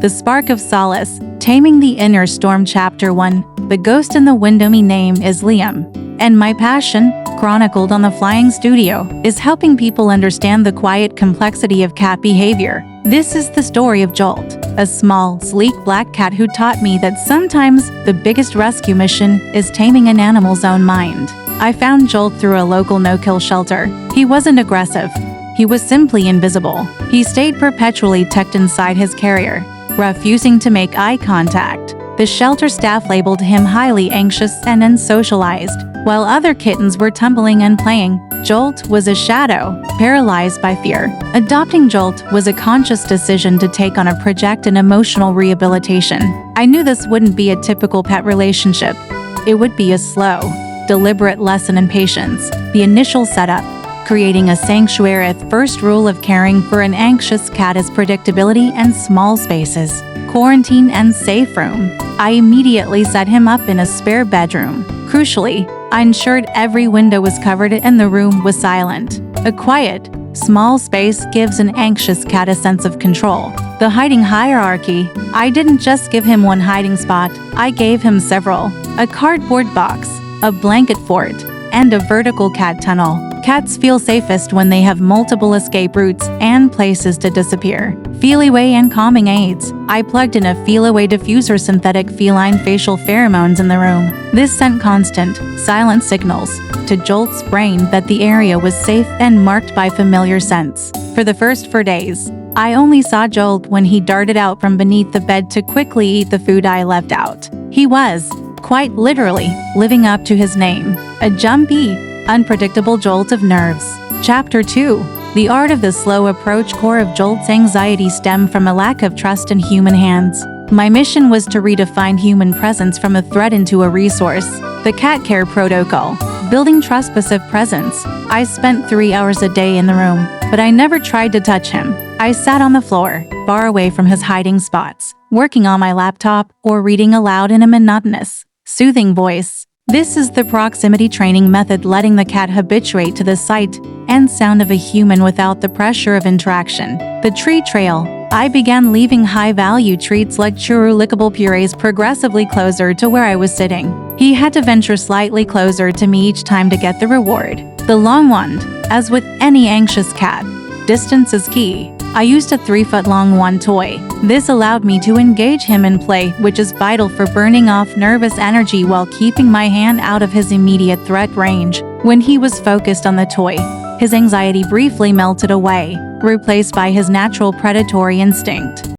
The Spark of Solace, Taming the Inner Storm Chapter 1. The Ghost in the Window. My name is Liam, and my passion, chronicled on the Flying Studio, is helping people understand the quiet complexity of cat behavior. This is the story of Jolt, a small, sleek black cat who taught me that sometimes the biggest rescue mission is taming an animal's own mind. I found Jolt through a local no-kill shelter. He wasn't aggressive. He was simply invisible. He stayed perpetually tucked inside his carrier, refusing to make eye contact. The shelter staff labeled him highly anxious and unsocialized. While other kittens were tumbling and playing, Jolt was a shadow, paralyzed by fear. Adopting Jolt was a conscious decision to take on a project in emotional rehabilitation. I knew this wouldn't be a typical pet relationship. It would be a slow, deliberate lesson in patience. The initial setup, creating a sanctuary. The first rule of caring for an anxious cat is predictability and small spaces. Quarantine and safe room. I immediately set him up in a spare bedroom. Crucially, I ensured every window was covered and the room was silent. A quiet, small space gives an anxious cat a sense of control. The hiding hierarchy. I didn't just give him one hiding spot, I gave him several. A cardboard box, a blanket fort, and a vertical cat tunnel. Cats feel safest when they have multiple escape routes and places to disappear. Feel-away and calming aids. I plugged in a feel-away diffuser, synthetic feline facial pheromones in the room. This sent constant, silent signals to Jolt's brain that the area was safe and marked by familiar scents. For the first 4 days, I only saw Jolt when he darted out from beneath the bed to quickly eat the food I left out. He was, quite literally, living up to his name. A jumpy, unpredictable jolt of nerves. Chapter 2. The Art of the Slow Approach. Core of Jolt's anxiety stemmed from a lack of trust in human hands. My mission was to redefine human presence from a threat into a resource. The Cat Care Protocol. Building trust-passive presence. I spent 3 hours a day in the room, but I never tried to touch him. I sat on the floor, far away from his hiding spots, working on my laptop or reading aloud in a monotonous, soothing voice. This is the proximity training method, letting the cat habituate to the sight and sound of a human without the pressure of interaction. The treat trail. I began leaving high-value treats like churro lickable purees progressively closer to where I was sitting. He had to venture slightly closer to me each time to get the reward. The long wand. As with any anxious cat, distance is key. I used a 3-foot-long wand toy. This allowed me to engage him in play, which is vital for burning off nervous energy while keeping my hand out of his immediate threat range. When he was focused on the toy, his anxiety briefly melted away, replaced by his natural predatory instinct.